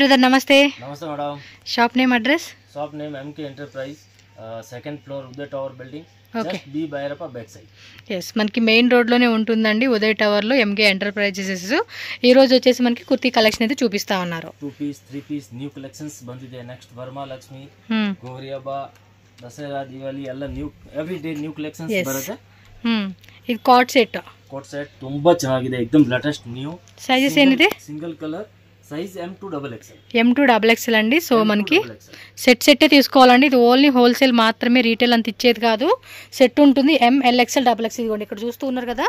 Brother, నమస్తే. నమస్తే madam. Shop name, address? Shop name MK enterprise, second floor Uday tower building, okay. Just B Byrappa back side. Yes, మనకి main రోడ్లోనే ఉంటుందండి, Uday టవర్లో MK enterprises. ఈ రోజు వచ్చేసి మనకి కుర్తీ కలెక్షన్ అయితే చూపిస్తా ఉన్నారు. 2 ಪೀಸ್ 3 ಪೀಸ್ ನ್ಯೂ ಕಲೆಕ್ಷನ್ಸ್ ಬಂದಿದೆ. ನೆಕ್ಸ್ಟ್ ವರಮಹಾಲಕ್ಷ್ಮಿ, ಗೌರಿ ಹಬ್ಬ, ದಸರಾ, ದಿವಾಲಿ ಎಲ್ಲ new every day new collections ಬರುತ್ತೆ. ఇది కోట్ సెట్ ತುಂಬಾ ಚೆನ್ನಾಗಿದೆ, एकदम ಲೇಟೆಸ್ಟ್ ನ್ಯೂ. సైజెస్ ఏనిది? Single colour, size M2XXL. M2XXL అండి. సో మనకి సెట్టే తీసుకోవాలండి. ఇది ఓన్లీ హోల్సేల్ మాత్రమే, రీటైల్ అంత ఇచ్చేది కాదు. సెట్ ఉంటుంది MLXL XXL. ఇదిగోండి ఇక్కడ చూస్తూ ఉన్నారు కదా,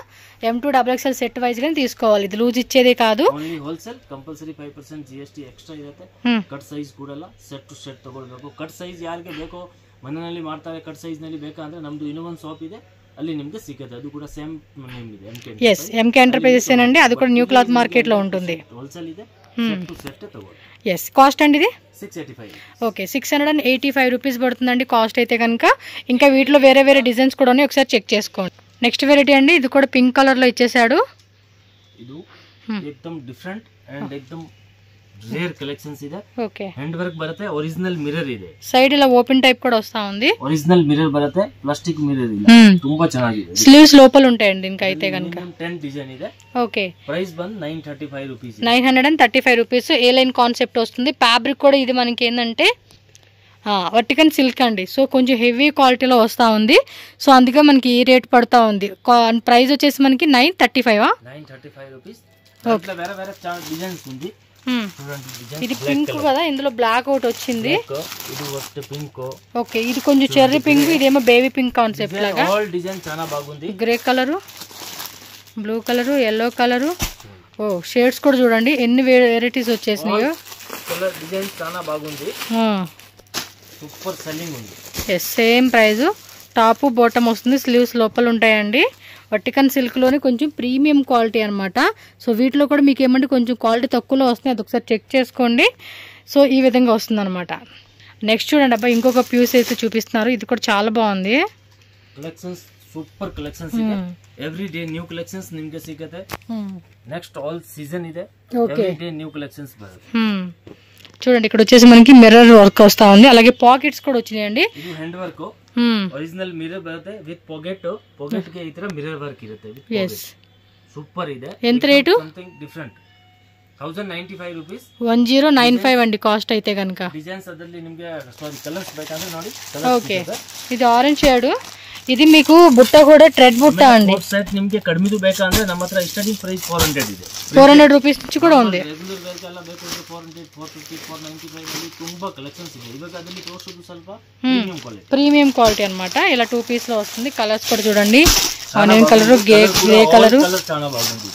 M2XXL సెట్ వైజ్ గానే తీసుకోవాలి. ఇది లూజ్ ఇచ్చేదే కాదు. Only wholesale, compulsory 5% GST extra ಇರುತ್ತೆ. ಕಟ್ ಸೈಜ್ ಕೂಡಲ್ಲ, ಸೆಟ್ ಟು ಸೆಟ್ ತಗೊಳ್ಬೇಕು. ಕಟ್ ಸೈಜ್ ಯಾರಿಗೆ ಬೇಕೋ ಮನೆಯಲ್ಲಿ ಮಾಡ್ತಾರೆ, ಕಟ್ ಸೈಜ್ ನಲ್ಲಿ ಬೇಕಂದ್ರೆ ನಮ್ದು ಇನ್ನೊಂದು ಶಾಪ್ ಇದೆ, ಅಲ್ಲಿ ನಿಮಗೆ ಸಿಗುತ್ತೆ. ಅದು ಕೂಡ ಸೇಮ್ ನೇಮ್ ಇದೆ, ఎంకే ఎంటర్ప్రైజెస్ ఏనండి. అది కూడా న్యూ క్లాత్ మార్కెట్ లో ఉంటుంది. హోల్సేల్ ಇದೆ, సెట్ టు సెట్ తಗೊಳ್ಳಿ. ఎస్, కాస్ట్ అండి ఇది 685. ఓకే, 685 రూపీస్ పడుతుందండి కాస్ట్ అయితే కనుక. ఇంకా వీటిలో వేరే వేరే డిజైన్స్ కూడా ఉన్నాయి, ఒకసారి చెక్ చేసుకోండి. నెక్స్ట్ వెరైటీ అండి, ఇది కూడా పింక్ కలర్ లో ఇచ్చేసాడు. ಇದು एकदम ಡಿಫರೆಂಟ್ ಅಂಡ್ एकदम ರೇರ್ ಕಲೆಕ್ಷನ್ಸ್ ಇದೆ. ఓకే, ಹ್ಯಾಂಡ್ ವರ್ಕ್ ಬರುತ್ತೆ, ಒರಿಜಿನಲ್ ಮಿರರ್ ಇದೆ. సైడ్ ఇలా ఓపెన్ టైప్ కూడా వస్తా ఉంది. ಒರಿಜಿನಲ್ ಮಿರರ್ ಬರುತ್ತೆ, ಪ್ಲಾಸ್ಟಿಕ್ ಮಿರರ್ ಇಲ್ಲ. ತುಂಬಾ ಚೆನ್ನಾಗಿದೆ. స్లీవ్స్ లోపల ఉంటాయండి ఇంకా అయితే కనుక. 10 డిజైన్ ಇದೆ. ఓకే, ప్రైస్ ಬಂದು 935 రూపీస్. 935 రూపీస్. ఏ లైన్ కాన్సెప్ట్ వస్తుంది. ఫ్యాబ్రిక్ కూడా ఇది మనకి ఏంటంటే వర్టికన్ సిల్క్ అండి. సో కొంచెం హెవీ క్వాలిటీలో వస్తూ ఉంది. సో అందుకే మనకి ఈ రేట్ పడుతూ ఉంది. ప్రైస్ వచ్చేసి మనకి 935 రూపీస్. వేరే వేరే డిజైన్స్ ఉంది. ఇది పింక్ కదా, ఇందులో బ్లాక్ అవుట్ వచ్చింది. ఇది వస్తే పింక్. ఓకే, ఇది కొంచెం చెర్రీ పింక్, ఇదేమో బేబీ పింక్ కాన్సెప్ట్ లాగా. ఆల్ డిజైన్ చాలా బాగుంది. Grey colour, blue colour, yellow colour. ఓ షేడ్స్ కూడా చూడండి ఎన్ని వెరైటీస్ వచ్చేసినాయో. కలర్ డిజైన్ చాలా బాగుంది, సూపర్ సెల్లింగ్ ఉంది. Yes, same price. Top bottom వస్తుంది, స్లీవ్స్ లోపల ఉంటాయండి. వర్టికన్ సిల్క్లోనే కొంచెం ప్రీమియం క్వాలిటీ అనమాట. సో వీటిలో కూడా మీకు ఏమంటే కొంచెం క్వాలిటీ తక్కువలో వస్తుంది, అది ఒకసారి చెక్ చేసుకోండి. సో ఈ విధంగా వస్తుంది అనమాట. నెక్స్ట్ చూడండి అబ్బా, ఇంకొక ప్యూస్ అయితే చూపిస్తున్నారు. ఇది కూడా చాలా బాగుంది. కలెక్షన్స్ సూపర్ కలెక్షన్స్ ಇದೆ. ಎವ್ರಿ ಡೇ ನ್ಯೂ ಕಲೆಕ್ಷನ್ಸ್ ನಿಮಗೆ ಸಿಗುತ್ತೆ. నెక్స్ట్ ఆల్ సీజన్ ಇದೆ. ఎవ్రీ డే న్యూ కలెక్షన్స్ బರುತ್ತೆ. చూడండి ఇక్కడ వచ్చేసి మనకి మిర్రర్ వర్క్ వస్తా ఉంది, అలాగే పాకెట్స్ కూడా వచ్చినాయండి. ಇದು హ్యాండ్ ವರ್క్, ಒರಿಜಿನಲ್ ಮಿರರ್ ಬರುತ್ತೆ ವಿತ್ ಪಾಕೆಟ್. ಪಾಕೆಟ್ ಗೆ ಈ ತರ ಮಿರರ್ ವರ್ಕ್ ಇರುತ್ತೆ. yes, ಸೂಪರ್ ಇದೆ. ఎంత రేటు? Something different. 1095 రూపీస్. 1095 అండి కాస్ట్ అయితే కనుక. డిజైన్స్ ಅದರಲ್ಲಿ ನಿಮಗೆ ಸಾರಿ ಕಲರ್ಸ್ ಬೇಕಂದ್ರೆ ನೋಡಿ. ఓకే, ఇది ఆరెంజ్ షేడ్. ఇది మీకు బుట్ట కూడా ట్రెడ్ బుట్ట అండి. సెట్ నిಮಗೆ కడిమిದು ಬೇಕಂದ್ರೆ ನಮ್ಮ ಹತ್ರ ಸ್ಟಾರ್ಟಿಂಗ್ ಪ್ರೈಸ್ 400 ಇದೆ. 400 రూపీస్ నుంచి ಕೂಡ ఉంది. ರೆಗ್ಯುಲರ್ ವೇರ್ ಎಲ್ಲ ಬೇಕಂದ್ರೆ 400, 450, 495 ಅಲ್ಲಿ ತುಂಬಾ ಕಲೆಕ್ಷನ್ಸ್ ಇದೆ. ಇವಾಗ ಅದರಲ್ಲಿ ತೋರಿಸೋದು ಸ್ವಲ್ಪ ಪ್ರೀಮಿಯಂ ಕ್ವಾಲಿಟಿ. ప్రీమియం క్వాలిటీ అన్నమాట. ఇలా 2 పీస్ లో వస్తుంది. కలర్స్ కూడా చూడండి, onion colour, grey colour. Colour చాలా బాగుంది,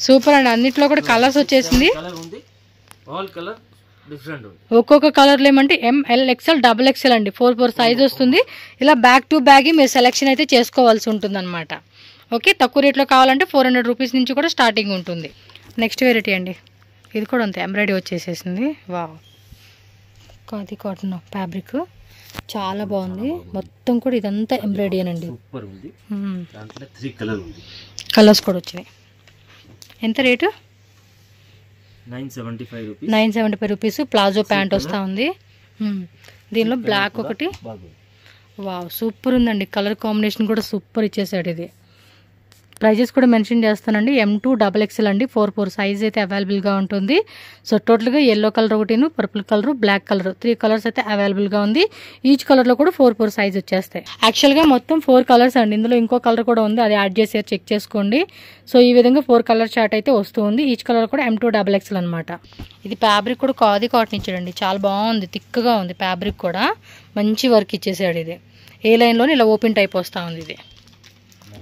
సూపర్ అండి. అన్నిట్లో కూడా కలర్స్ వచ్చేసింది. కలర్ ఉంది, ఆల్ కలర్ డిఫరెంట్ ఉంది. ఒక్కొక్క కలర్లో ఏమంటే MLXL XXL అండి, 4 సైజ్ వస్తుంది. ఇలా బ్యాక్ టు బ్యాగ్ మీరు సెలెక్షన్ అయితే చేసుకోవాల్సి ఉంటుంది అనమాట. ఓకే, తక్కువ రేట్లో కావాలంటే 400 రూపీస్ నుంచి కూడా స్టార్టింగ్ ఉంటుంది. నెక్స్ట్ వెరైటీ అండి, ఇది కూడా అంతే, ఎంబ్రాయిడరీ వచ్చేసేసింది. వావ్, కాది కాటన్ ఫ్యాబ్రిక్ చాలా బాగుంది. మొత్తం కూడా ఇదంతా ఎంబ్రాయిడరీ అండి. సూపర్ ఉంది. దాంట్లో 3 కలర్ ఉంది, కలర్స్ కూడా వచ్చినాయి. ఎంత రేటు? 975 రూపీస్. ప్లాజో ప్యాంట్ వస్తూ ఉంది. దీనిలో బ్లాక్ ఒకటి. వావ్, సూపర్ ఉందండి. కలర్ కాంబినేషన్ కూడా సూపర్ ఇచ్చేసాడు. ఇది ప్రైజెస్ కూడా మెన్షన్ చేస్తానండి. M2XXL అండి, 4 సైజ్ అయితే అవైలబుల్గా ఉంటుంది. సో టోటల్గా ఎల్లో కలర్ ఒకటిను, purple colour, black colour, 3 colours అయితే అవైలబుల్గా ఉంది. ఈచ్ కలర్లో కూడా 4 సైజ్ వచ్చేస్తాయి. యాక్చువల్గా మొత్తం 4 కలర్స్ అండి. ఇందులో ఇంకో కలర్ కూడా ఉంది, అది యాడ్ చేసి చెక్ చేసుకోండి. సో ఈ విధంగా 4 కలర్ చార్ట్ అయితే వస్తూ ఉంది. ఈచ్ కలర్ కూడా M2XXL అనమాట. ఇది ఫ్యాబ్రిక్ కూడా ఖాదీ కాటన్ ఇచ్చాడండి, చాలా బాగుంది, థిక్గా ఉంది. ఫ్యాబ్రిక్ కూడా మంచి వర్క్ ఇచ్చేసాడు. ఇది ఏ లైన్లోనే ఇలా ఓపెన్ టైప్ వస్తూ ఉంది.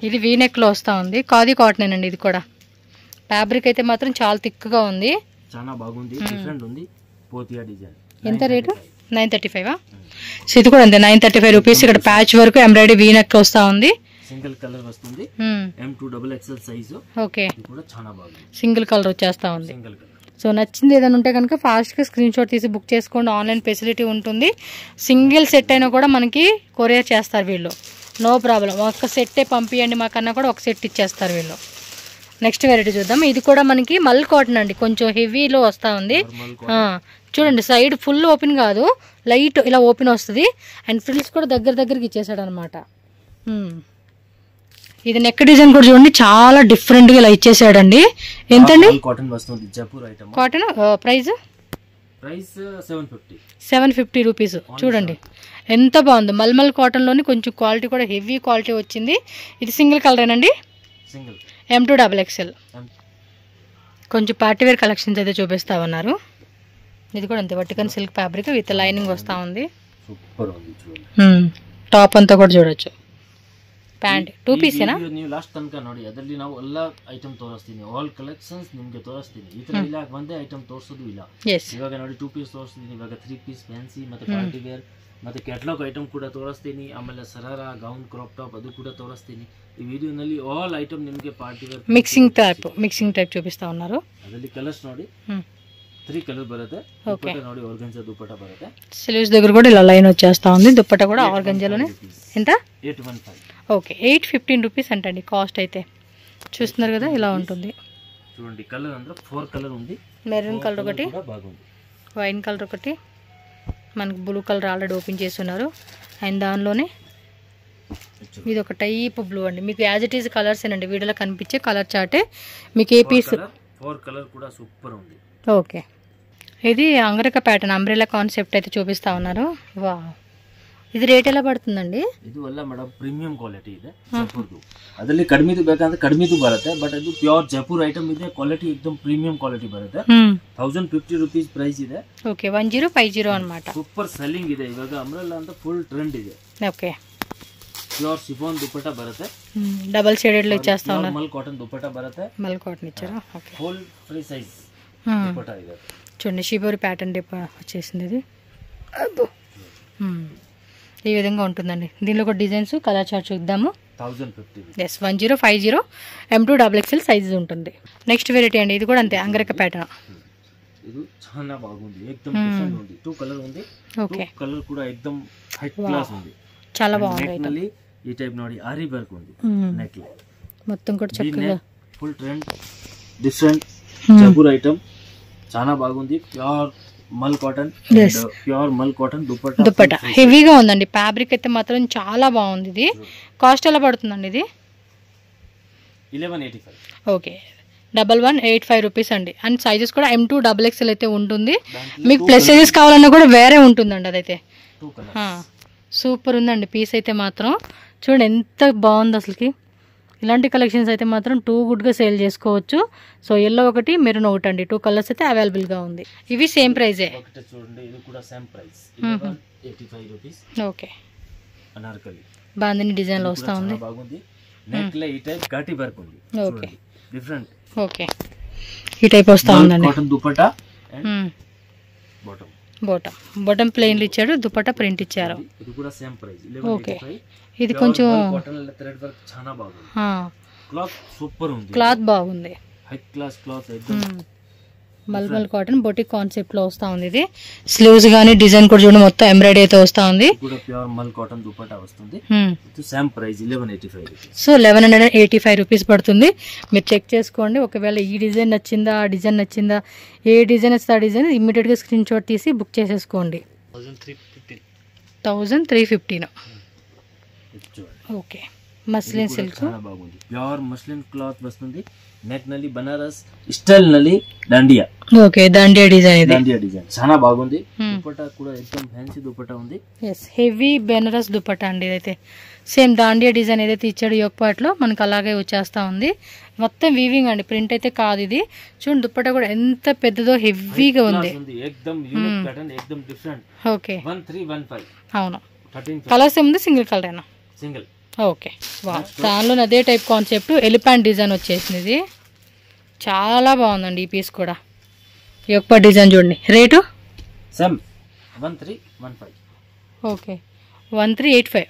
ఇది వీనెక్లో వస్తూ ఉంది. ఖాదీ కాటన్ అండి. ఇది కూడా ఫ్యాబ్రిక్ అయితే మాత్రం చాలా థిక్గా ఉంది, చాలా బాగుంది, డిఫరెంట్ ఉంది. పోతియా డిజైన్. ఎంత రేటు? 935. సో ఇది కూడా అంతే, 935 రూపీస్. ఇక్కడ ప్యాచ్ వరకు ఎంబ్రాయిడరీ వీనెక్ వస్తూ ఉంది. సింగిల్ కలర్ వస్తుంది, M2XXL సైజు. ఓకే, ఇది కూడా చాలా బాగుంది. సింగిల్ కలర్ వచ్చేస్తా ఉంది. Single colour. సో నచ్చింది ఏదైనా ఉంటే కనుక ఫాస్ట్గా స్క్రీన్ షాట్ తీసి బుక్ చేసుకోండి. ఆన్లైన్ ఫెసిలిటీ ఉంటుంది. సింగిల్ సెట్ అయినా కూడా మనకి కొరియర్ చేస్తారు వీళ్ళు, నో ప్రాబ్లం. ఒక సెట్టే పంపించండి మాకన్నా కూడా ఒక సెట్ ఇచ్చేస్తారు వీళ్ళు. నెక్స్ట్ వెరైటీ చూద్దాం. ఇది కూడా మనకి మల్ కాటన్ అండి, కొంచెం హెవీలో వస్తూ ఉంది. చూడండి సైడ్ ఫుల్ ఓపెన్ కాదు, లైట్ ఇలా ఓపెన్ వస్తుంది. అండ్ ఫ్రిల్స్ కూడా దగ్గరికి ఇచ్చేసాడు అనమాట. ఇది నెక్ డిజైన్ కూడా చూడండి చాలా డిఫరెంట్గా ఇలా ఇచ్చేసాడండి. ఎంతండి కాటన్ వస్తుంది Jaipur item. Cotton price 750 rupees. చూడండి ఎంత బాగుంది. మల్మల్ కాటన్లోని కొంచెం క్వాలిటీ కూడా హెవీ క్వాలిటీ వచ్చింది. ఇది సింగిల్ కలరేనండి, M2XXL. కొంచెం పార్టీవేర్ కలెక్షన్స్ అయితే చూపిస్తా ఉన్నారు. ఇది కూడా అంతే, వర్టికన్ సిల్క్ ఫ్యాబ్రిక్ విత్ లైనింగ్ వస్తూ ఉంది. టాప్ అంతా కూడా చూడొచ్చు. ಪ್ಯಾಂಟ್ 2 ಪೀಸ್ ಏನಾ ನೀವು ಲಾಸ್ಟ್ ತನಕ ನೋಡಿ. ಅದರಲ್ಲಿ ನಾವು ಎಲ್ಲ ಐಟಮ್ ತೋರಿಸ್ತೀನಿ, ಆಲ್ ಕಲೆಕ್ಷನ್ಸ್ ನಿಮಗೆ ತೋರಿಸ್ತೀನಿ. ಈ ತರ ಇಲ್ಲ ಒಂದೇ ಐಟಮ್ ತೋರಿಸೋದು ಇಲ್ಲ. ಇವಾಗ ನೋಡಿ 2 ಪೀಸ್ ತೋರಿಸ್ತೀನಿ, ಇವಾಗ 3 ಪೀಸ್ ಫ್ಯಾನ್ಸಿ ಮತ್ತೆ ಪಾರ್ಟಿ ವೇರ್ ಮತ್ತೆ ಕ್ಯಾಟಲಾಗ್ ಐಟಮ್ ಕೂಡ ತೋರಿಸ್ತೀನಿ. ಆಮೇಲೆ ಸರಾರಾ ಗೌನ್ ಕ್ರಾಪ್ ಟಾಪ್ ಅದು ಕೂಡ ತೋರಿಸ್ತೀನಿ. ಈ ವಿಡಿಯೋನಲ್ಲಿ ಆಲ್ ಐಟಮ್ ನಿಮಗೆ ಪಾರ್ಟಿ ವೇರ್ ಮಿಕ್ಸಿಂಗ್ ಟೈಪ್ చూపిస్తా ఉన్నారు. ಅದರಲ್ಲಿ ಕಲರ್ಸ್ ನೋಡಿ 3 కలర్ బರುತ್ತೆ. దుపట్టా ನೋಡಿ ఆర్గంజా దుపట్టా బರುತ್ತೆ. స్లీవ్స్ దగ్గర కూడా ఇలా లైన్ వచ్చేస్తా ఉంది. దుపట్టా కూడా ఆర్గంజాలోనే. ఎంత 815. ఓకే 815 రూపీస్ అంటండి కాస్ట్. అయితే చూస్తున్నారు కదా ఇలా ఉంటుంది. చూడండి కలర్ ಅಂದ್ರೆ 4 కలర్ ఉంది. మెరూన్ కలర్ ఒకటి, బాగుంది. వైన్ కలర్ ఒకటి, మనకి బ్లూ కలర్ ఆల్రెడీ ఓపెన్ చేస్తున్నారు. అండ్ దానిలోనే ఇది ఒక టైప్ బ్లూ అండి. మీకు యాజ్ ఇట్ ఈజ్ కలర్స్ ఏనండి, వీడియోలో కనిపించే కలర్ చార్టే. మీకు ఏ పీస్ 4 కలర్ కూడా సూపర్ ఉంది. ఓకే ఇది అంగరక ప్యాటర్న్ అంబ్రెలా కాన్సెప్ట్ అయితే చూపిస్తా ఉన్నారు. వా ಇದು ರೇಟ್ ಎಲ್ಲ ಬರ್ತದಂడి. ಇದು ಎಲ್ಲ ಮೇಡಮ್ ಪ್ರೀಮಿಯಂ ಕ್ವಾಲಿಟಿ ಇದೆ ಜೈಪುರ್ದು. ಅದರಲ್ಲಿ ಕಡಿಮೆದು ಬೇಕಂದ್ರೆ ಕಡಿಮೆದು ಬರುತ್ತೆ, ಬಟ್ ಅದು ಪ್ಯೂರ್ ಜೈಪುರ್ ಐಟಮ್ ಇದೆ. ಕ್ವಾಲಿಟಿ एकदम ಪ್ರೀಮಿಯಂ ಕ್ವಾಲಿಟಿ ಬರುತ್ತೆ. 1050 ರೂಪೀಸ್ ಪ್ರೈಸ್ ಇದೆ. ಓಕೆ 1050 ಅನ್మాట. ಸೂಪರ್ ಸೆಲ್ಲಿಂಗ್ ಇದೆ ಇವಾಗ. ಅಂಬ್ರೆಲಾ ಅಂತ ಫುಲ್ ಟ್ರೆಂಡ್ ಇದೆ. ಓಕೆ ಪ್ಯೂರ್ ಶಿಫಾನ್ ದುಪಟ್ಟಾ ಬರುತ್ತೆ. ಡಬಲ್ ಶೇಡೆಡ್ లో ఇచ్చేస్తా ఉన్నారు. మల్ కాటన్ దుపట్టా బರುತ್ತೆ. మల్ కాటన్ ఇచ్చారా. Okay full free size dupatta ಇದೆ. చూడండి షిబోరి ప్యాటర్న్ డిప్ వచ్చేసింది ఇది. అబ్బో ఈ విధంగా ఉంటుందండి. దీనిలో ఒక డిజైన్స్ కలర్ చార్ట్ చూద్దాము. 1050. ఎస్ 1050 M2XXL సైజ్ ఉంటుంది. నెక్స్ట్ వెరైటీ అండి, ఇది కూడా అంతే అంగరక ప్యాటర్న్. ఇది చాలా బాగుంది, एकदम డిఫరెంట్ ఉంది. 2 కలర్ ఉంది. ఓకే కలర్ కూడా एकदम హై క్లాస్ ఉంది. చాలా బాగుంది. ఐటమ్ ఈ టైప్ ನೋಡಿ ఆరి వర్క్ ఉంది నెక్ లో. మొత్తం కూడా చక్కగా full trend different Jaipur item చాలా బాగుంది. ప్యూర్ మల్ కాటన్, ప్యూర్ మల్ కాటన్ దుపట్టా హెవీగా ఉందండి. ఫ్యాబ్రిక్ అయితే మాత్రం చాలా బాగుంది. ఇది కాస్ట్ ఎలా పడుతుందండి? ఇది 1185. ఓకే 1185 రూపీస్ అండి. అండ్ సైజెస్ కూడా M2XXL అయితే ఉంటుంది. మీకు ప్లస్ సైజెస్ కావాలన్నా కూడా వేరే ఉంటుందండి. అదైతే సూపర్ ఉందండి పీస్ అయితే మాత్రం. చూడండి ఎంత బాగుంది అసలుకి. ఇలాంటి కలెక్షన్స్ అయితే మాత్రం టూ గుడ్గా సేల్ చేసుకోవచ్చు. సో ఎల్లో ఒకటి మెరూన్ ఒకటి అండి, 2 కలర్స్ అయితే అవైలబుల్గా ఉంది. ఇవి సేమ్ ప్రైజే. చూడండి ఇది కూడా same price 1185 rupees. Okay Anarkali bandhani డిజైన్లో వస్తూ ఉంది. బాగుంది. నెక్ లో ఈ టైప్ ఘాటి వర్క్ ఉంది. Okay different. ఓకే ఈ టైప్ వస్తూ ఉందండి. Cotton dupatta and bottom bottom plain ఇచ్చాడు, దుపట్టా ప్రింట్ ఇచ్చారు. ఇది కూడా సేమ్ ప్రైస్ 1185. ఇది కొంచెం కాటన్ థ్రెడ్ వర్క్ చాలా బాగుంది. క్లాత్ సూపర్ ఉంది. క్లాత్ బాగుంది, high class cloth. Mulmul cotton boutique concept లో వస్తా ఉంది. ఇది స్లీవ్స్ గానీ డిజైన్ కూడా చూడండి మొత్తం ఎంబ్రాయిడరీ అయితే వస్తా ఉంది. కూడా ప్యూర్ మల్ కాటన్ దుపట్టా వస్తుంది. Same price 1185 rupees. So 1185 rupees పడుతుంది. మీరు చెక్ చేసుకోండి. ఒకవేళ ఈ డిజైన్ నచ్చిందా, ఆ డిజైన్ నచ్చిందా, ఏ డిజైన్ వస్తే ఆ డిజైన్ ఇమ్మీడియట్ గా స్క్రీన్ షాట్ తీసి బుక్ చేసేసుకోండి. 1315. ఓకే మస్లిన్ సిల్క్ చాలా బాగుంది. ప్యూర్ మస్లిన్ క్లాత్ వస్తుంది. నెక్ ನಲ್ಲಿ బనారస్ స్టైల్ ನಲ್ಲಿ డాండియా. Okay dandiya design. ఇది డాండియా డిజైన్ చాలా బాగుంది. దుపట్టా కూడా एकदम ఫ్యాన్సీ దుపట్టా ఉంది. yes హెవీ బెనారస్ దుపట్టా అండి. ఇదైతే సేమ్ డాండియా డిజైన్ ఏదైతే ఇచ్చాడు యోక్ పార్ట్ లో మనకు అలాగే వచ్చేస్తా ఉంది. మొత్తం వీవింగ్ అండి, ప్రింట్ అయితే కాదు ఇది. చూడండి దుపట్టా కూడా ఎంత పెద్దదో హెవీగా ఉంది. एकदम యూనిక్ ప్యాటర్న్, एकदम డిఫరెంట్. ఓకే 1315. అవును. కలర్స్ ఏముంది? సింగిల్ కలరేనా? సింగిల్. ఓకే వా దానిలో అదే టైప్ కాన్సెప్ట్ ఎలిఫెంట్ డిజైన్ వచ్చేసింది. ఇది చాలా బాగుందండి ఈ పీస్ కూడా. యొక్క డిజైన్ చూడండి. Rate same 1315. ఓకే 1385.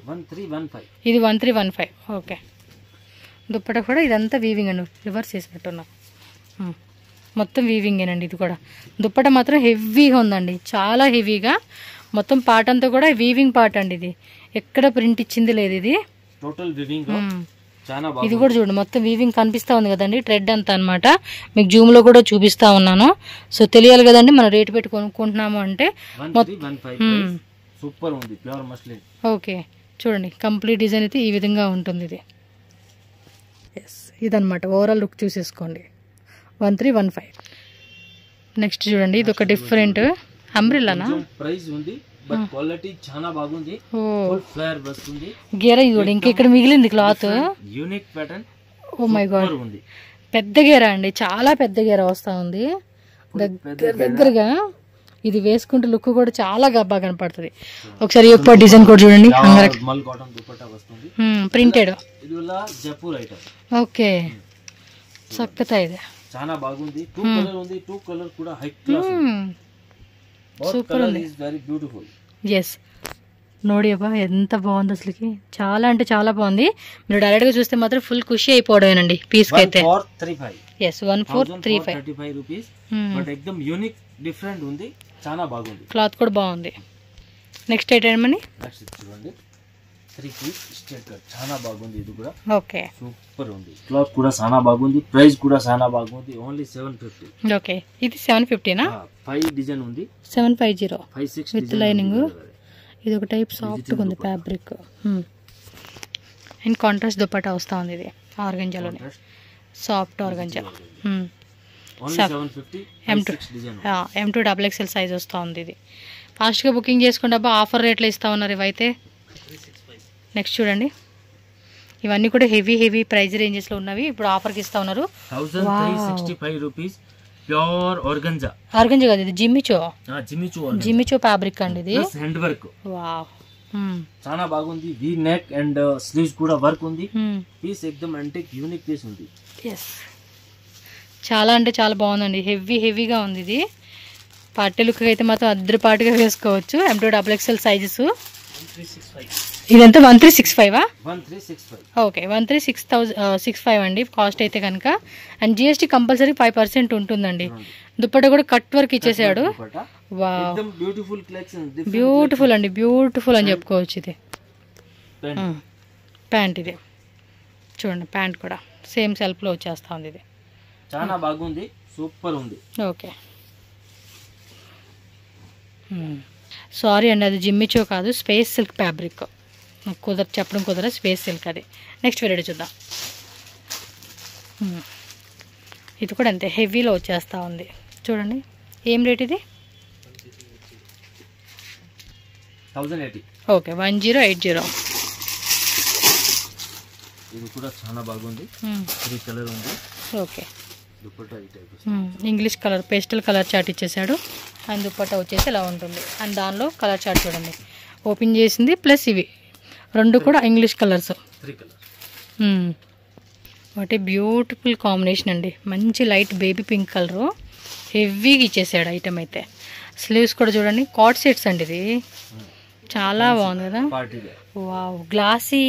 1315. ఇది 1315. ఓకే దుప్పట కూడా ఇదంతా వీవింగ్ అండి, రివర్స్ చేసినట్టున్నా. మొత్తం వీవింగేనండి ఇది కూడా. దుప్పట మాత్రం హెవీగా ఉందండి, చాలా హెవీగా. మొత్తం పార్ట్ అంతా కూడా వీవింగ్ పార్ట్ అండి. ఇది ఎక్కడ ప్రింట్ ఇచ్చింది లేదు. ఇది టోటల్ వీవింగ్. చాలా ఇది కూడా చూడండి మొత్తం వీవింగ్ కనిపిస్తా ఉంది కదండి, థ్రెడ్ అంతా అన్నమాట. మీకు జూమ్ లో కూడా చూపిస్తా ఉన్నాను. సో తెలియాలి కదండి మనం రేట్ పెట్టి కొనుక్కుంటున్నాము అంటే. సూపర్ ఉంది, ప్యూర్ మస్లిన్. ఓకే చూడండి కంప్లీట్ డిజైన్ అయితే ఈ విధంగా ఉంటుంది ఇది. ఎస్ ఇదన్నమాట ఓవరాల్ లుక్ చూసేసుకోండి. 1315. నెక్స్ట్ చూడండి ఇది ఒక డిఫరెంట్ అంబ్రెల్లానా, ప్రైస్ ఉంది బట్ క్వాలిటీ చాలా బాగుంది. ఫుల్ ఫ్లేర్ వస్తుంది. గేర ఇది కూడా ఇంకా ఇక్కడ మిగిలింది cloth. Unique pattern. Oh my god, పెద్ద గేర అండి, చాలా పెద్ద గేర వస్తా ఉంది. దగ్గరగా ఇది వేసుకుంటే లుక్ కూడా చాలా బాగా కనపడుతుంది. ఒకసారి యొక్క డిజైన్ కూడా చూడండి, ప్రింటెడ్. ఓకే చక్కతా ఇది చాలా బాగుంది. 2 కలర్ ఉంది, 2 కలర్ కూడా హై క్లాస్. సూపర్ ఉంది, వెరీ బ్యూటిఫుల్. ఎస్ నోడి అబ్బా ఎంత బాగుంది అసలుకి, చాలా అంటే చాలా బాగుంది. మీరు డైరెక్ట్ గా చూస్తే మాత్రం ఫుల్ ఖుషి అయిపోవడమేనండి పీస్ కి అయితే. 1435 రూపీస్. బట్ ఎక్దమ్ యూనిక్ డిఫరెంట్ ఉంది, చాలా బాగుంది. క్లాత్ కూడా బాగుంది. నెక్స్ట్ ఐటమ్ అండి, నెక్స్ట్ చూడండి 3 పీస్ స్ట్రైట్ కట్, చాలా బాగుంది. ఇది కూడా ఓకే సూపర్ ఉంది. క్లాత్ కూడా చాలా బాగుంది, ప్రైస్ కూడా చాలా బాగుంది. ఓన్లీ 750. ఓకే ఇది 750 నా? 5 డిజైన్ ఉంది. 750 5-6 విత్ లైనింగ్. ఇది ఒక టైప్ సాఫ్ట్ గా ఉంది ఫ్యాబ్రిక్. అండ్ కాంట్రాస్ట్ దుపట్టా వస్తా ఉంది. ఇది ఆర్గంజాలోనే soft organza. M2 XXL size వస్తూ ఉంది. ఇది ఫాస్ట్గా బుకింగ్ చేసుకుంటే అబ్బా ఆఫర్ రేట్లో ఇస్తూ ఉన్నారు ఇవైతే. నెక్స్ట్ చూడండి ఇవన్నీ కూడా హెవీ ప్రైస్ రేంజెస్ లో ఉన్నవి, ఇప్పుడు ఆఫర్కి ఇస్తా ఉన్నారు. 1365 రూపీస్. Pure organza. ఆర్గంజా కాదు ఇది జిమ్మిచో ఫ్యాబ్రిక్ అండి. ఇది హ్యాండ్ వర్క్. వావ్ చాలా బాగుంది. వి నెక్ అండ్ స్లీవ్స్ కూడా వర్క్ ఉంది. పీస్ ఎక్దమ్ యాంటిక్ యూనిక్ పీస్ ఉంది. ఎస్ చాలా అంటే చాలా బాగుందండి, హెవీగా ఉంది. ఇది పార్టీ లుక్ అయితే మాత్రం అద్దరిపాటుగా వేసుకోవచ్చు. M2 XXL sizes. ఇదంతా 1365. ఓకే 1365 అండి కాస్ట్ అయితే కనుక. అండ్ జిఎస్టీ కంపల్సరీ 5% ఉంటుందండి. దుప్పట్టా కూడా కట్ వర్క్ ఇచ్చేసాడు. వావ్ బ్యూటిఫుల్ అండి, బ్యూటిఫుల్ అని చెప్పుకోవచ్చు. ఇది ప్యాంట్, ఇది చూడండి ప్యాంట్ కూడా సేమ్ సెల్ఫ్ లో వచ్చేస్తా ఉంది. ఇది చాలా బాగుంది, సూపర్ ఉంది. ఓకే సారీ అండి అది జిమ్మిచో కాదు, స్పేస్ సిల్క్ ఫ్యాబ్రిక్. చెప్పడం కుదరదు, స్పేస్ సిల్క్ అది. నెక్స్ట్ వెరైటీ చూద్దాం. ఇది కూడా అంతే హెవీలో వచ్చేస్తూ ఉంది. చూడండి ఏం రేట్ ఇది? 1080. ఓకే 1080. ఇది కూడా చాలా బాగుంది. 3 కలర్ ఉంది. Okay English colour pastel colour chart ఇచ్చేసాడు. అండ్ దుపట్టా వచ్చేసి ఇలా ఉంటుంది. అండ్ దానిలో కలర్ చార్ట్ చూడండి ఓపెన్ చేసింది, ప్లస్ ఇవి 2 కూడా ఇంగ్లీష్ కలర్స్. వాటి బ్యూటిఫుల్ కాంబినేషన్ అండి, మంచి లైట్ బేబీ పింక్ కలరు హెవీగా ఇచ్చేసాడు ఐటమ్ అయితే. స్లీవ్స్ కూడా చూడండి కార్డ్ సెట్స్ అండి, ఇది చాలా బాగుంది కదా. వావ్ గ్లాసీ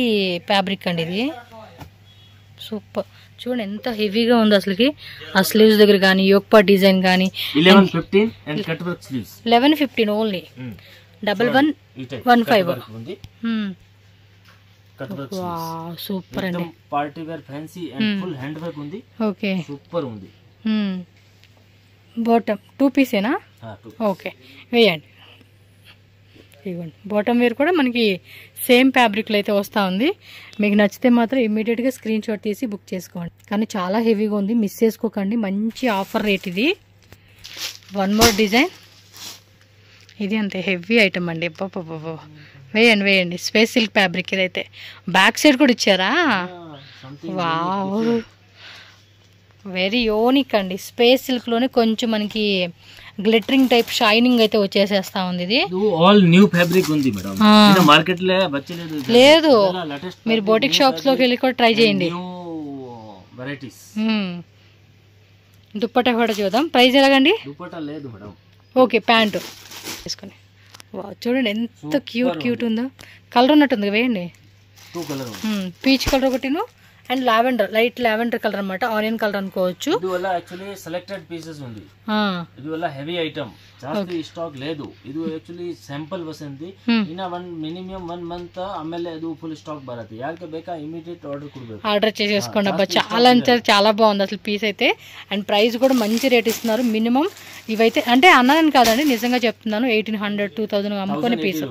ఫ్యాబ్రిక్ అండి ఇది, సూపర్. చూడండి ఎంత హెవీగా ఉంది అసలుకి. ఆ స్లీవ్స్ దగ్గర కానీ యోక్పా డిజైన్ కానీ 1115 ఓన్లీ. 1115. సూపర్ అండి, party wear fancy and full hand work ఉంది. ఓకే సూపర్ ఉంది. బాటమ్ 2 పీసేనా? ఓకే వేయండి. ఇవ్వండి బాటమ్ వేర్ కూడా మనకి సేమ్ ఫ్యాబ్రిక్లో అయితే వస్తూ ఉంది. మీకు నచ్చితే మాత్రం ఇమ్మీడియట్గా స్క్రీన్ షాట్ తీసి బుక్ చేసుకోండి. కానీ చాలా హెవీగా ఉంది, మిస్ చేసుకోకండి. మంచి ఆఫర్ రేట్ ఇది. 1 మోర్ డిజైన్. ఇది అంతే హెవీ ఐటమ్ అండి. వేయండి స్పేస్ సిల్క్ ఫ్యాబ్రిక్ ఇదైతే. బ్యాక్ సైడ్ కూడా ఇచ్చారా? వావ్ వెరీ యూనిక్ అండి. స్పేస్ సిల్క్ లోనే కొంచెం మనకి గ్లిటరింగ్ టైప్ షైనింగ్ అయితే వచ్చేసేస్తా ఉంది. ఇది ఆల్ న్యూ ఫ్యాబ్రిక్ ఉంది మేడం, ఇది మార్కెట్ లో బచ్చలేదు. లేదు మీరు బోటిక్ షాప్స్ లోకి వెళ్ళి కూడా ట్రై చేయండి. వెరైటీస్. దుప్పట్టా కూడా చూద్దాం. ప్రైస్ ఎలాగండి? దుప్పట్టా లేదు మేడం. ఓకే ప్యాంటు తీసుకొని. వావ్ చూడండి ఎంత క్యూట్ ఉందో. కలర్ ఉన్నట్టుంది వేయండి. 2 కలర్ పీచ్ కలర్ ఒకటిను and lavender, light lavender colour అన్నమాట, ఆనియన్ కలర్ అనుకోవచ్చు. ఇది వల్ల యాక్చువల్లీ సెలెక్టెడ్ పీసెస్ ఉంది. ఇది వల్ల హెవీ ఐటమ్ ಜಾಸ್ತಿ ಸ್ಟಾಕ್ లేదు ಇದು ಆಕ್ಚುಲಿ ಸ್ಯಾಂಪಲ್ ವಸಂತಿ ಇನ್ನ ಮಿನಿಮಮ್ 1 ಮಂತ್ ಆಮೇಲೆ ಅದು ಫುಲ್ స్టాక్ ಬರುತ್ತೆ ಯಾರಿಗೆ ಬೇಕಾ ఇమిడియట్ ఆర్డర్ ಕೊಡಬೇಕು ఆర్డర్ చేసేసుకోండి అబ్బా చాలా అంటే చాలా బాగుంది అసలు పీస్ అయితే అండ్ ప్రైస్ కూడా మంచి రేట్ ఇస్తున్నారు మినిమం ఇవైతే అంటే అన్నానని కాదండి నిజంగా చెప్తున్నాను 1800 2000 అమ్ముకునే పీస్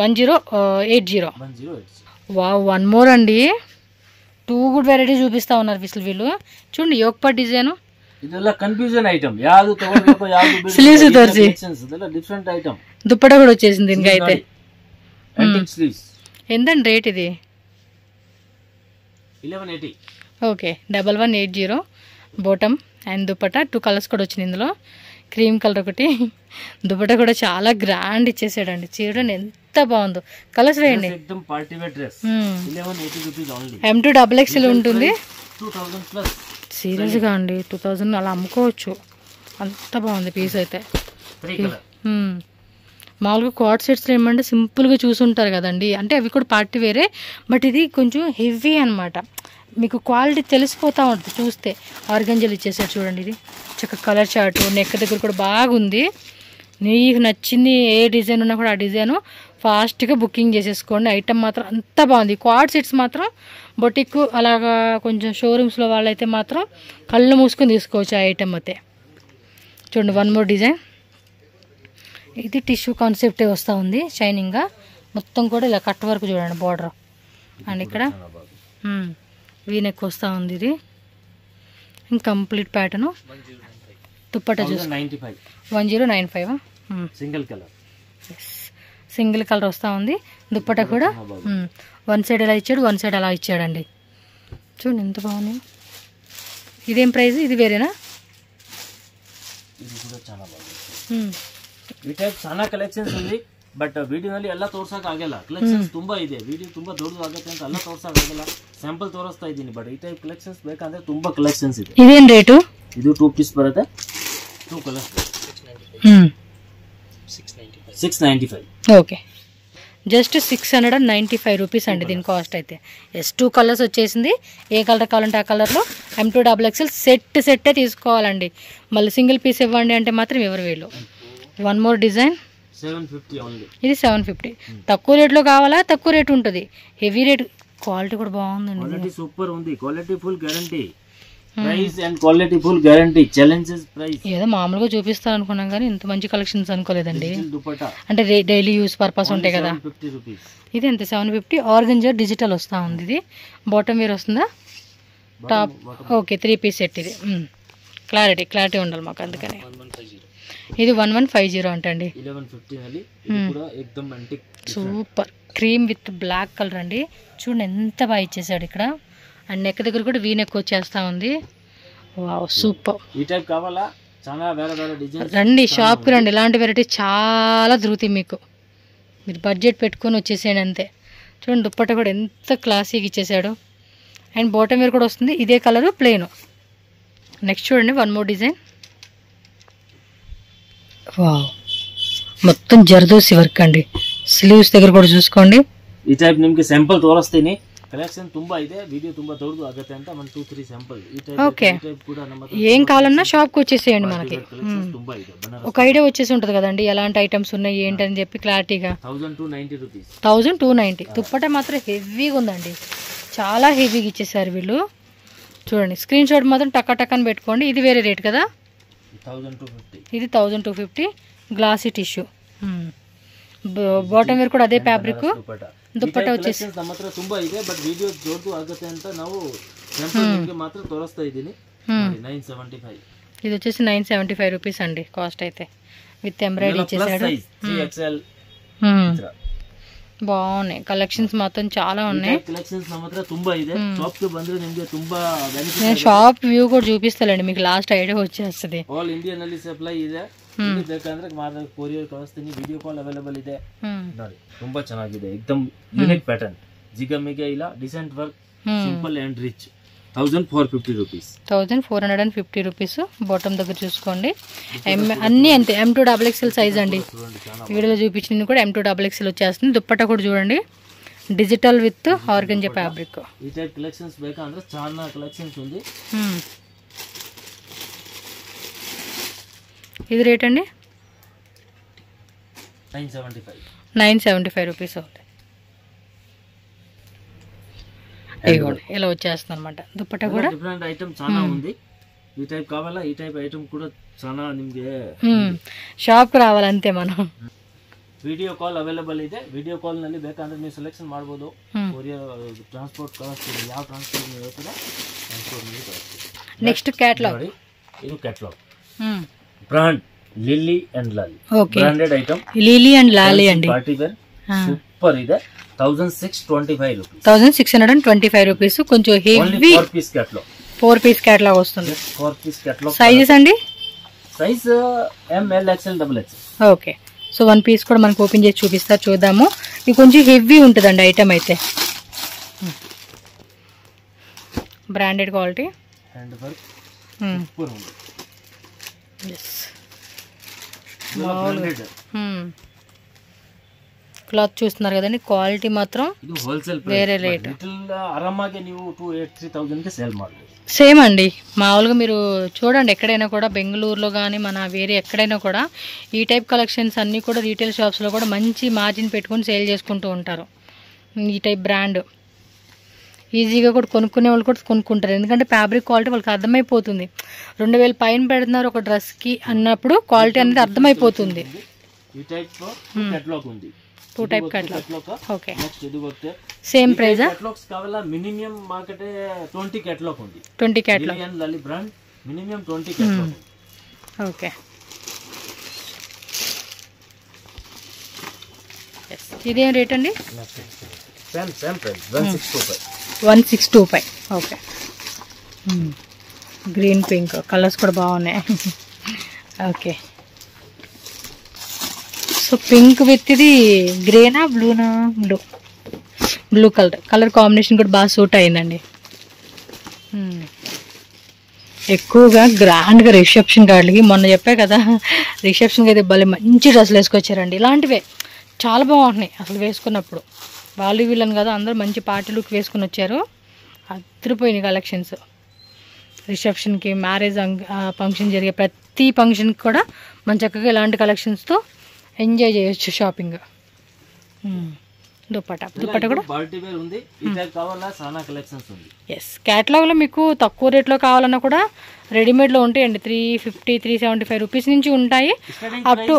1080 వావ్ వన్ మోర్ అండి 2 గుడ్ వెరైటీ చూపిస్తా ఉన్నారు అసలు వీళ్ళు చూడండి యోక్ పట్ డిజైన్ ಇದೆಲ್ಲ ಕನ್ಫ್ಯೂಷನ್ ಐಟಮ್ ಯಾವುದು ತಗೊಳ್ಳಬೇಕು ಯಾವುದು ಬಿಡಬೇಕು ಸ್ಲೀವ್ಸ್ ತೋರಿಸಿ ಇದೆಲ್ಲ ಡಿಫರೆಂಟ್ ಐಟಮ್ దుప్పట కూడా వచ్చేసింది దీనికి అయితే యాంటిక్ స్లీవ్స్ ఎంతండి రేట్ ఇది 1180 okay 1180 bottom and dupatta 2 colours కూడా వచ్చింది ఇందులో క్రీమ్ కలర్ ఒకటి దుప్పట కూడా చాలా గ్రాండ్ ఇచ్చేసాడండి చూడండి ఎంత బాగుందో కలర్స్ వేయండి एकदम party wear dress 1180 rupees only M2 XXL ఉంటుంది 2000 ప్లస్ సీరియస్ గా అండి 2000 అలా అమ్ముకోవచ్చు అంత బాగుంది పీస్ అయితే 3 కలర్ మామూలుగా క్వాడ్ సెట్స్లో ఏమంటే సింపుల్గా చూసుంటారు కదండి అంటే అవి కూడా పార్టీ వేరే బట్ ఇది కొంచెం హెవీ అనమాట మీకు క్వాలిటీ తెలిసిపోతూ ఉంటుంది చూస్తే ఆర్గంజలు ఇచ్చేసారు చూడండి ఇది చక్కగా కలర్ చార్ట్ నెక్ దగ్గర కూడా బాగుంది నీకు నచ్చింది ఏ డిజైన్ ఉన్నా కూడా ఆ డిజైన్ ఫాస్ట్గా బుకింగ్ చేసేసుకోండి ఐటమ్ మాత్రం అంత బాగుంది క్వాడ్ సెట్స్ మాత్రం బొటిక్ అలాగా కొంచెం షోరూమ్స్లో వాళ్ళైతే మాత్రం కళ్ళు మూసుకొని తీసుకోవచ్చు ఆ ఐటమ్ అయితే చూడండి వన్ మోర్ డిజైన్ ఇది టిష్యూ కాన్సెప్టే వస్తూ ఉంది షైనింగ్గా మొత్తం కూడా ఇలా కట్ వరకు చూడండి బార్డర్ అండ్ ఇక్కడ వీనెక్ వస్తూ ఉంది ఇది కంప్లీట్ ప్యాటర్న్ దుప్పట్టా చూసి 1095 సింగిల్ కలర్ వస్తూ ఉంది దుప్పట్టా కూడా వన్ సైడ్ ఎలా ఇచ్చాడు వన్ సైడ్ అలా ఇచ్చాడండి చూడండి ఎంత బాగుంది ఇదేం ప్రైస్ ఇది వేరేనా ಈ ಟೈಪ್ ಸಾನಾ ಕಲೆಕ್ಷನ್ಸ್ ఉంది ಬಟ್ ವಿಡಿಯೋನಲ್ಲಿ ಎಲ್ಲ ತೋರ್ಸಕ್ ಆಗಲ್ಲ ಕಲೆಕ್ಷನ್ಸ್ ತುಂಬಾ ಇದೆ ವಿಡಿಯೋ ತುಂಬಾ ದೊಡ್ಡದಾಗುತ್ತೆ ಅಂತ ಎಲ್ಲ ತೋರ್ಸಕ್ ಆಗಲ್ಲ ಸ್ಯಾಂಪಲ್ ತೋರಿಸ್ತಾ ಇದ್ದೀನಿ ಬಟ್ ಈ ಟೈಪ್ ಕಲೆಕ್ಷನ್ಸ್ ಬೇಕಂದ್ರೆ ತುಂಬಾ ಕಲೆಕ್ಷನ್ಸ್ ಇದೆ ಇದೇನ್ ರೇಟ್ ಇದು 2 ಪೀಸ್ ಬರುತ್ತೆ 2 ಕಲರ್ಸ್ 695 ఓకే జస్ట్ 695 రూపీస్ అండి దీని కాస్ట్ అయితే ఎస్ 2 కలర్స్ వచ్చేసింది ఏ కలర్ కావాలంటే ఆ కలర్లో M2 XXL సెట్టే తీసుకోవాలండి మళ్ళీ సింగిల్ పీస్ ఇవ్వండి అంటే మాత్రం ఎవరు వీళ్ళు వన్ మోర్ డిజైన్ 750 ఓన్లీ ఇది 750 తక్కువ రేట్లో కావాలా తక్కువ రేట్ ఉంటుంది హెవీ రేట్ క్వాలిటీ కూడా బాగుందండి క్వాలిటీ సూపర్ ఉంది quality full guarantee price and quality full guarantee challenges price ఏదో మామూలుగా చూపిస్తారు అనుకున్నాం కానీ ఇంత మంచి కలెక్షన్స్ అనుకోలేదండి అంటే డైలీ యూస్ పర్పస్ ఉంటాయి కదా ఇది ఎంత 750 ఆర్గంజా డిజిటల్ వస్తూ ఉంది ఇది బాటమ్ వేర్ వస్తుందా టాప్ ఓకే 3 పీస్ సెట్ ఇది క్లారిటీ ఉండాలి మాకు అందుకని ఇది 1150 అంటండి super cream with black colour అండి చూడండి ఎంత బాగా ఇచ్చేసాడు ఇక్కడ అండ్ నెక్ దగ్గర కూడా వీ నెక్ వచ్చేస్తా ఉంది వావ్ సూపర్ ఈ టైప్ కావాలా చాలా వేరే డిజైన్ రండి షాప్కి రండి ఇలాంటి వెరైటీ చాలా దొరుకుతాయి మీకు మీరు బడ్జెట్ పెట్టుకొని వచ్చేసేయండి అంతే చూడండి దుప్పట్ట కూడా ఎంత క్లాసీగా ఇచ్చేసాడు అండ్ బాటమ్ వేర్ కూడా వస్తుంది ఇదే కలరు ప్లెయిన్ నెక్స్ట్ చూడండి వన్ మోర్ డిజైన్ వావ్ మొత్తం జర్దోసి వర్క్ అండి స్లీవ్స్ దగ్గర కూడా చూసుకోండి ಈ ಟೈಪ್ ನಿಮಗೆ ಸ್ಯಾಂಪಲ್ ತೋರಿಸ್ತೀನಿ ಕಲೆಕ್ಷನ್ ತುಂಬಾ ಇದೆ ವಿಡಿಯೋ ತುಂಬಾ ದೊಡ್ಡದು ಆಗುತ್ತೆ ಅಂತ 1 2 3 ಸ್ಯಾಂಪಲ್ ಈ ಟೈಪ್ ಕೂಡ ನಮ್ಮ ఏం కావాలన్నా షాప్ కి వచ్చేసేయండి మనకి ತುಂಬಾ ಇದೆ ఒక ఐడియా వచ్చేసి ఉంటుంది కదండి ఎలాంటి ఐటమ్స్ ఉన్నాయి ఏంటని చెప్పి క్లారిటీగా 1290 రూపీస్ 1290 దుప్పట మాత్రం హెవీగా ఉందండి చాలా హెవీగా ఇచ్చేసారు వీళ్ళు చూడండి స్క్రీన్ షాట్ మాత్రం టక్కని పెట్టుకోండి ఇది వేరే రేట్ కదా 1250 ఇది 1250 గ్లాసీ టిష్యూ బాటమ్ వేర్ కూడా అదే ఫ్యాబ్రిక్ దుప్పట వచ్చేసి ನಮ್ಮ ಹತ್ರ ತುಂಬಾ ಇದೆ ಬಟ್ ವಿಡಿಯೋ ದೊಡ್ಡದು ಆಗುತ್ತೆ ಅಂತ ನಾವು ಸ್ಯಾಂಪಲ್ ನಿಮಗೆ ಮಾತ್ರ ತೋರಿಸ್ತಾ ಇದ್ದೀನಿ 975 ఇది వచ్చేసి 975 రూపీస్ అండి కాస్ట్ అయితే విత్ ఎంబ్రాయిడరీ ఇచ్చేసాడు బాగున్నాయి కలెక్షన్స్ మాత్రం చాలా ఉన్నాయి కలెక్షన్స్ ನಮ್ಮ ಹತ್ರ ತುಂಬಾ ಇದೆ షాప్ కి ಬಂದ್ರೆ ನಿಮಗೆ ತುಂಬಾ ಬೆನಿಫಿಟ್ నేను షాప్ వ్యూ కూడా చూపిస్తానండి మీకు లాస్ట్ ఐడియా వచ్చేస్తుంది ఆల్ ఇండియా ನಲ್ಲಿ ಸಪ್ಲೈ ಇದೆ ಬೇಕಂದ್ರೆ ಮಾತ್ರ ಕೊರಿಯರ್ ಕಳಿಸ್ತೀನಿ ವಿಡಿಯೋ ಕಾಲ್ ಅವೈಲೇಬಲ್ ಇದೆ ನೋಡಿ ತುಂಬಾ ಚೆನ್ನಾಗಿದೆ एकदम ಯೂನಿಕ್ ಪ್ಯಾಟರ್ನ್ ಜಿಗಮಿಗೆ ಇಲ್ಲ decent work simple and rich 1450 rupees 1450 rupees bottom దగ్గర చూసుకోండి అన్నీ అంతే M2 XXL సైజ్ అండి వీడియోలో చూపించింది కూడా M2 XXL వచ్చేస్తుంది దుప్పట్టా కూడా చూడండి డిజిటల్ విత్ ఆర్గంజా ఫ్యాబ్రిక్ ఈ టైప్ కలెక్షన్స్ ಬೇಕಂದ್ರೆ చాలా కలెక్షన్స్ ఉంది ఇది రేట్ అండి 975 రూపీస్ అవుతాయి. ఇదిగోండి ఇలా వచ్చేస్తుంది అనమాట. దుప్పట్టా కూడా డిఫరెంట్ ఐటమ్ చాలా ఉంది. ఈ టైప్ కావాలా, ఈ టైప్ ఐటమ్ ಕೂಡ చాలా ನಿಮಗೆ ಶಾಪ್ ರಾವಾಲಂತೆ మనం. ವಿಡಿಯೋ ಕಾಲ್ ಅವೈಲೇಬಲ್ ಇದೆ. ವಿಡಿಯೋ ಕಾಲ್ ನಲ್ಲಿ ಬೇಕಂದ್ರೆ ನೀವು ಸೆಲೆಕ್ಷನ್ ಮಾಡಬಹುದು. ಕೊರಿಯರ್ ಟ್ರಾನ್ಸ್ಪೋರ್ಟ್ ಕಳಿಸ್ತೀವಿ. ಯಾವ ಟ್ರಾನ್ಸ್ಪೋರ್ಟ್ ನೀವು ಹೇಳ್ತೀರಾ ಟ್ರಾನ್ಸ್ಪೋರ್ಟ್ ನೀವು ಕಳಿಸ್ತೀವಿ. Next catalogue. ಇದು catalogue. Brand Lilly and Lali. Okay. Branded item Lilly and Lali ಅಂడి. ಪಾರ್ಟಿ ವೇರ್ సూపర్ ಇದೆ. 1625 రూపీస్. 1625 రూపీస్. కొంచెం heavy 4 piece catalogue. 4 piece catalogue వస్తుంది. 4 పీస్ క్యాటలాగ్. సైజెస్ అండి? Size ML XL XXL. Okay. So 1 piece కూడా మనకు open చేసి చూపిస్తా, చూద్దాము. ఇది కొంచెం హెవీ ఉంటుందండి ఐటమ్ అయితే. Branded quality. Hand work super ఉంది. yes. క్లాత్ చూస్తున్నారు కదండి, క్వాలిటీ మాత్రం ఇది హోల్సేల్ వేరే రేట్. ఆరామాగా ನೀವು 2,800-3,000 కి సేల్ ಮಾಡಬಹುದು. సేమ్ అండి. మామూలుగా మీరు చూడండి ఎక్కడైనా కూడా, బెంగళూరులో కానీ మన వేరే ఎక్కడైనా కూడా ఈ టైప్ కలెక్షన్స్ అన్నీ కూడా రీటైల్ షాప్స్లో కూడా మంచి మార్జిన్ పెట్టుకొని సేల్ చేసుకుంటూ ఉంటారు. ఈ టైప్ బ్రాండ్ ఈజీగా కూడా కొనుక్కునే వాళ్ళు కూడా కొనుక్కుంటారు. ఎందుకంటే ఫ్యాబ్రిక్ క్వాలిటీ వాళ్ళకి అర్థమైపోతుంది. 2000 పైన పెడుతున్నారు ఒక డ్రెస్కి అన్నప్పుడు క్వాలిటీ అనేది అర్థమైపోతుంది. ఈ టైప్ కేటలాగ్ ఉంది. 2 టైప్ కేటలాగ్. ఓకే. నెక్స్ట్ ఇది వచ్చే సేమ్ ప్రైస్. కేటలాగ్స్ కావాలా మినిమం మార్కెట్ 20 కేటలాగ్ ఉంది. 20 catalogue. Lilly and Lali brand minimum 20 catalogue. Okay. yes. ఇదేం రేట్ అండి? Same price 1625. 1625. Okay. Green pink colours కూడా బాగున్నాయి. ఓకే. సో పింక్ విత్ ఇది గ్రేనా బ్లూనా? బ్లూ కలర్ కాంబినేషన్ కూడా బాగా సూట్ అయిందండి. ఎక్కువగా గ్రాండ్గా రిసెప్షన్ కార్డులకి మొన్న చెప్పా కదా, రిసెప్షన్కి అయితే భలే మంచి డ్రెస్సులు వేసుకొచ్చారండి. ఇలాంటివే చాలా బాగుంటున్నాయి అసలు వేసుకున్నప్పుడు. వాళ్ళు వీళ్ళని కదా అందరూ మంచి పార్టీ లుక్ వేసుకుని వచ్చారు. అదిరిపోయినాయి కలెక్షన్స్. రిసెప్షన్కి, మ్యారేజ్ ఫంక్షన్ జరిగే ప్రతి ఫంక్షన్కి కూడా మన చక్కగా ఇలాంటి కలెక్షన్స్తో ఎంజాయ్ చేయొచ్చు షాపింగ్. దుప్పట్టా కూడా పార్టీ వేర్ ఉంది. ఈ టైప్ కావాలా చాలా కలెక్షన్స్ ఉంది. ఎస్. క్యాటలాగ్లో మీకు తక్కువ రేట్లో కావాలన్నా కూడా రెడీమేడ్లో ఉంటాయండి. 350-375 రూపీస్ నుంచి ఉంటాయి. అప్ టు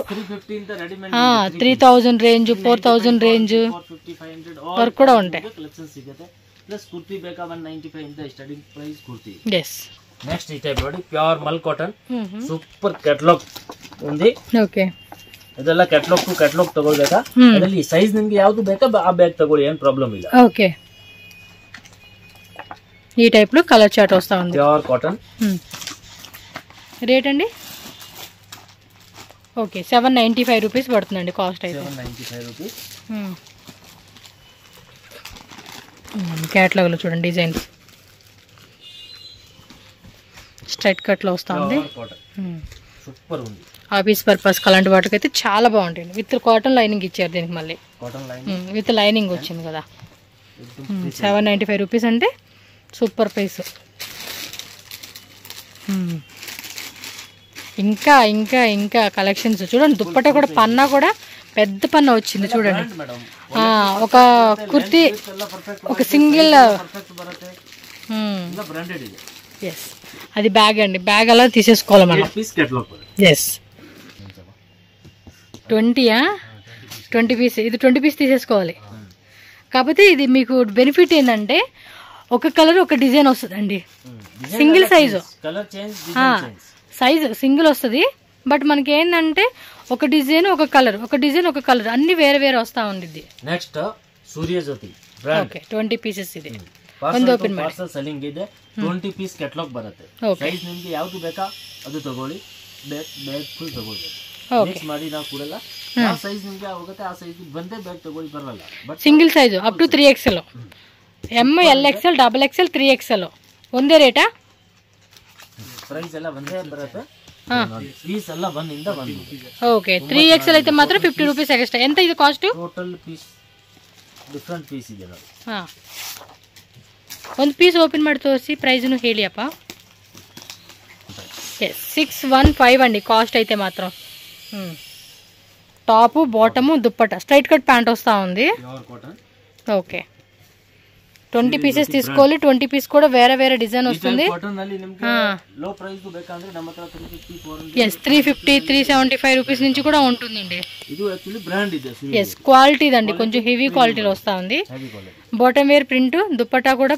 3000 రేంజ్, 4000 రేంజ్ వరకు కూడా ఉంటాయి. ఎస్. నెక్స్ట్ ఈ టైప్ ನೋಡಿ ప్యూర్ మల్ కాటన్ సూపర్ కేటలాగ్ ఉంది. ఓకే. ಇದೆಲ್ಲ ಕ್ಯಾಟಲಾಗ್ ಟು ಕ್ಯಾಟಲಾಗ್ ತಗೊಳ್ಬೇಕಾ? ಅದರಲ್ಲಿ ಸೈಜ್ ನಿಮ್ಗೆ ಯಾವ್ದು ಬೇಕಾ ಆ ಬ್ಯಾಗ್ ತಗೊಳ್ಳಿ, ಏನ್ ಪ್ರಾಬ್ಲಮ್ ಇಲ್ಲ. ఓకే. ఈ టైప్ లో కలర్ చార్ట్ వస్తా ఉంది. Pure cotton. రేట్ అండి? ఓకే. 795 రూపీస్ పడుతుందండి కాస్ట్ అయితే. 795 రూపీస్. క్యాటలాగ్ లో చూడండి డిజైన్స్ స్ట్రైట్ కట్ లో వస్తా ఉంది. సూపర్ ఉంది. ఆఫీస్ పర్పస్ అలాంటి వాటికి అయితే చాలా బాగుంటుంది. విత్ కాటన్ లైనింగ్ ఇచ్చారు దీనికి, మళ్ళీ విత్ లైనింగ్ వచ్చింది కదా. 795 రూపీస్ అంటే సూపర్ ప్రైస్. ఇంకా ఇంకా ఇంకా కలెక్షన్స్ చూడండి. దుప్పట్టా కూడా పన్నా కూడా పెద్ద పన్నా వచ్చింది చూడండి. ఒక కుర్తీ, ఒక సింగిల్. ఎస్. అది బ్యాగ్ అండి. బ్యాగ్ అలా తీసేసుకోవాలి మనం. ఎస్. 20 పీస్. ఇది 20 పీస్ తీసేసుకోవాలి. కాకపోతే ఇది మీకు బెనిఫిట్ ఏంటంటే ఒక కలర్ ఒక డిజైన్ వస్తుందండి. సింగిల్ సైజు సింగిల్ వస్తుంది. బట్ మనకి ఏంటంటే ఒక డిజైన్ ఒక కలర్, ఒక డిజైన్ ఒక కలర్ అన్ని వేరే వేరే వస్తా ఉంది. నెక్స్ట్ సూర్యజ్యోతి. ఓకే. 20 పీసెస్. ఇది ಒಂದು ಓಪನ್ ಮಾಡಿ. ಪಾರ್ಸಲ್ ಸೆಲ್ಲಿಂಗ್ ಇದೆ. 20 ಪೀಸ್ ಕ್ಯಾಟಲಾಗ್ ಬರುತ್ತೆ. ಸೈಜ್ ನಿಮಗೆ ಯಾವುದು ಬೇಕಾ ಅದು ತಗೊಳ್ಳಿ. ಬ್ಯಾಗ್ ಫುಲ್ ತಗೊಳ್ಳಿ. ಮಿಕ್ಸ್ ಮಾಡಿ ನಾವು ಕೊಡಲ್ಲ. ಯಾವ ಸೈಜ್ ನಿಮಗೆ ಆಗುತ್ತೆ ಆ ಸೈಜ್ ಬಂದೇ ಬ್ಯಾಗ್ ತಗೊಳ್ಳಿ, ಬರಲ್ಲ. But single size up to 3XL, M, LXL, XXL, 3XL ಒಂದೇ ರೇಟಾ? ಪ್ರೈಸ್ ಎಲ್ಲ ಒಂದೇ ಬರುತ್ತೆ. పీస్ ಎಲ್ಲ 1 ಇಂದ 1. ఓకే. 3XL అయితే మాత్రం 50 రూపీస్ ఎక్స్ట్రా. ఎంత ఇది cost? Total piece different piece ಇದೆ ನೋಡಿ. ಒಂದು ಪೀಸ್ ಓಪನ್ ಮಾಡಿ ತೋರಿಸಿ ಪ್ರೈಸ್ನು ಹೇಳಿ ಅಪ್ಪ. ಎಸ್. 615 అండి కాస్ట్ అయితే మాత్రం. Top bottom dupatta straight cut pant వస్తా ఉంది. Pure cotton. ఓకే 20 పీసెస్ తీసుకోవాలి. 20 పీస్ కూడా వేరే వేరే డిజైన్ వస్తుంది. లో ప్రైస్ ಬೇಕಂದ್ರೆ ನಮ್ಮ ಹತ್ರ 350 400 yes 350 375 రూపీస్ నుంచి కూడా ఉంటుందండి. ఇది యాక్చువల్లీ బ్రాండ్ ఇది. yes క్వాలిటీ దండి, కొంచెం హెవీ క్వాలిటీలో వస్తా ఉంది. బాటమ్ వేర్ ప్రింట్, దుప్పటా కూడా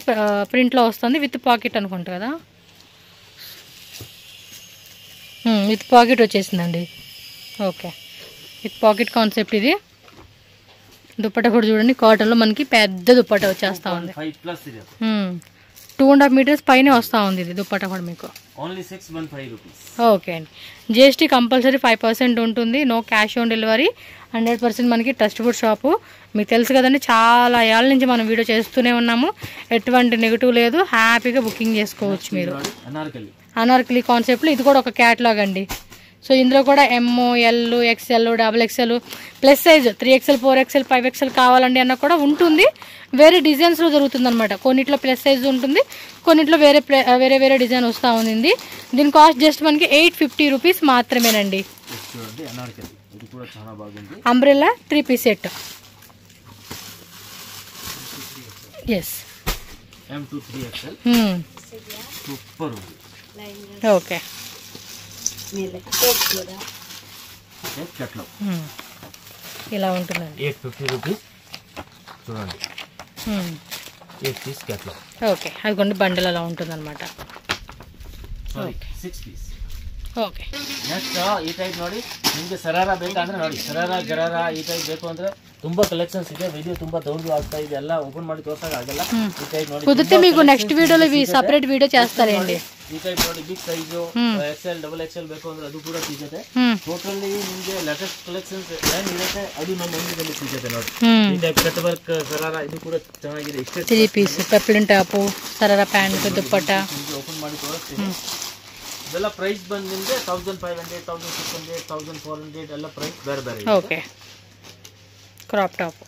ప్రింట్ లో వస్తుంది విత్ పాకెట్ అనుకుంటా కదా. విత్ పాకెట్ వచ్చేసిందండి. ఓకే విత్ పాకెట్ కాన్సెప్ట్ ఇది. దుప్పట కూడా చూడండి కాటన్లో మనకి పెద్ద దుప్పట వచ్చేస్తా ఉంది. 2.5 మీటర్స్ పైన వస్తూ ఉంది ఇది దుప్పట కూడా మీకు. Only 615 rupees. ఓకే అండి. జిఎస్టీ కంపల్సరీ 5% ఉంటుంది. No cash on delivery. 100% మనకి ట్రస్టబుల్ షాపు. మీకు తెలుసు కదండి, చాలా ఏళ్ళ నుంచి మనం వీడియో చేస్తూనే ఉన్నాము. ఎటువంటి నెగిటివ్ లేదు. హ్యాపీగా బుకింగ్ చేసుకోవచ్చు మీరు. అనార్కలి కాన్సెప్ట్లో ఇది కూడా ఒక క్యాటలాగ్ అండి. సో ఇందులో కూడా M, L, XL, XXL, plus size 3XL 4XL 5XL కావాలండి అన్న కూడా ఉంటుంది. వేరే డిజైన్స్లో దొరుకుతుంది అనమాట. కొన్నిట్లో ప్లస్ సైజ్ ఉంటుంది, కొన్నిట్లో వేరే వేరే డిజైన్ వస్తూ ఉంది. దీని కాస్ట్ జస్ట్ మనకి 850 రూపీస్ మాత్రమేనండి. Umbrella 3 piece set. Yes okay ఇలా ఉంటుందండి. 850 రూపీస్ చూడండి. 8 పీస్ క్యాట్లాగ్. ఓకే అది కొన్ని బండిల్ అలా ఉంటుంది అనమాట. 6 పీస్. ಓಕೆ ನೆಕ್ಸ್ಟ್ ಈ ಟೈಪ್ ನೋಡಿ ನಿಮಗೆ ಸರಾರ ಬೇಕಂದ್ರೆ ನೋಡಿ ಸರಾರ ಗರಾರ ಈ ಟೈಪ್ ಬೇಕು ಅಂದ್ರೆ ತುಂಬಾ ಕಲೆಕ್ಷನ್ಸ್ ಇದೆ. ವಿಡಿಯೋ ತುಂಬಾ ದೊಡ್ಡದು ಆಗ್ತಾ ಇದೆ, ಎಲ್ಲ ಓಪನ್ ಮಾಡಿ ತೋರ್ಸಕ್ಕೆ ಆಗಲ್ಲ. ಈ ಟೈಪ್ ನೋಡಿ కుదిరితే మీకు నెక్స్ట్ వీడియోలో సెపరేట్ వీడియో చేస్తారండి. ಈ ಟೈಪ್ ನೋಡಿ big size XL double XL ಬೇಕು ಅಂದ್ರೆ ಅದು ಕೂಡ ಸಿಗುತ್ತೆ. ಟೋಟಲಿ ನಿಮಗೆ ಲೇಟೆಸ್ಟ್ ಕಲೆಕ್ಷನ್ಸ್ ಏನಿರುತ್ತೆ ಅದು ನಮ್ಮ ಅಂಗಡಿಯಲ್ಲಿ ಸಿಗುತ್ತೆ ನೋಡಿ. ಈ ಟೈಪ್ ಕಟ್ ವರ್ಕ್ ಸರಾರ ಇದು ಕೂಡ ಚೆನ್ನಾಗಿದೆ. ಇಷ್ಟೇ 3 ಪೀಸ್ ಪೆಪ್ಲಿನ್ ಟಾಪ್ ಸರಾರ ಪ್ಯಾಂಟ್ ದುಪ್ಪಟ್ಟ ಓಪನ್ ಮಾಡಿ ತೋರಿಸ್ತೀನಿ. ಇದೆಲ್ಲ ಪ್ರೈಸ್ ಬಂದು ನಿಮಗೆ 1500 1600 1400 ಎಲ್ಲ ಪ್ರೈಸ್ ಬೇರೆ ಬೇರೆ. ఓకే క్రాప్ టాప్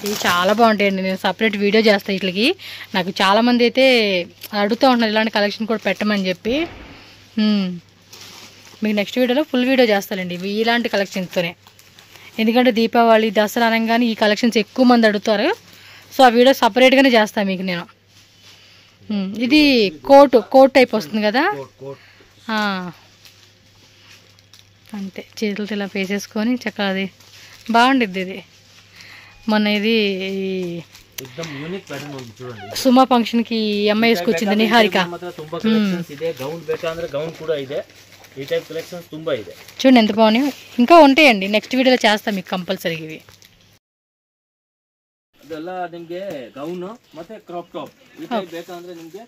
ఇవి చాలా బాగుంటాయండి. నేను సపరేట్ వీడియో చేస్తాను వీటికి. నాకు చాలామంది అయితే అడుగుతూ ఉంటున్నారు ఇలాంటి కలెక్షన్ కూడా పెట్టమని చెప్పి. మీకు నెక్స్ట్ వీడియోలో ఫుల్ వీడియో చేస్తానండి ఇలాంటి కలెక్షన్స్తోనే. ఎందుకంటే దీపావళి దసరా అనగానే ఈ కలెక్షన్స్ ఎక్కువ మంది అడుగుతారు. సో ఆ వీడియో సపరేట్గానే చేస్తాను మీకు నేను. ఇది కోట్ టైప్ వస్తుంది కదా, అంతే చేతులతో ఇలా వేసేసుకొని చక్కగా అది బాగుండిద్ది. ఇది మొన్న ఇది సుమా ఫంక్షన్ కి అమ్మాయి వేసుకొచ్చింది నిహారిక. చూడండి ఎంత బాగున్నాయి. ఇంకా ఉంటాయండి నెక్స్ట్ వీడియోలో చేస్తాం మీకు కంపల్సరీ. ఇవి ಇದೆಲ್ಲ ನಿಮಗೆ ಗೌನ್ ಮತ್ತೆ ಕ್ರಾಪ್ ಟಾಪ್ ಈ ಟೈಪ್ ಬೇಕಂದ್ರೆ ನಿಮಗೆ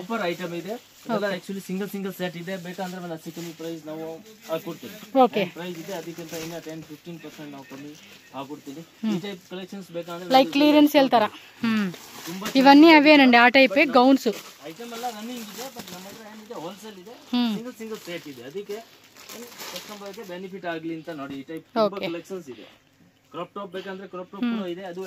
ಆಫರ್ ಐಟಮ್ ಇದೆ. ಇದೆಲ್ಲ ಆಕ್ಚುಲಿ ಸಿಂಗಲ್ ಸೆಟ್ ಇದೆ. ಬೇಕಂದ್ರೆ ಒಂದು ಕಮ್ಮಿ ಪ್ರೈಸ್ ನಾವು ಹಾಕೊಡ್ತೀವಿ. ಓಕೆ ಪ್ರೈಸ್ ಇದೆ ಅದಕ್ಕಿಂತ ಇನ್ನ 10-15% ನಾವು ಕಮ್ಮಿ ಹಾಕೊಡ್ತೀವಿ. ಈ ಟೈಪ್ ಕಲೆಕ್ಷನ್ಸ್ ಬೇಕಂದ್ರೆ లైక్ క్లియరెన్స్ వెళ్తారా. ఇవన్నీ అవేనండి ఆ టైప్ గౌన్స్ ಐಟಮ್ ಎಲ್ಲ ರನ್ನಿಂಗ್ ಇದೆ. ಬಟ್ ನಮ್ಮ ಹತ್ರ ಏನಿದೆ ಹೋಲ್ಸೇಲ್ ಇದೆ, ಸಿಂಗಲ್ ಸೆಟ್ ಇದೆ. ಅದಕ್ಕೆ ಕಸ್ಟಮರ್ಗೆ ಬೆನಿಫಿಟ್ ಆಗಲಿ ಅಂತ ನೋಡಿ ಈ ಟೈಪ್ ತುಂಬಾ ಕಲೆಕ್ಷನ್ಸ್ ಇದೆ. ಕ್ರಾಪ್ ಟಾಪ್ ಬೇಕಂದ್ರೆ ಕ್ರಾಪ್ ಟಾಪ್ ಕೂಡ ಇದೆ. ಅದು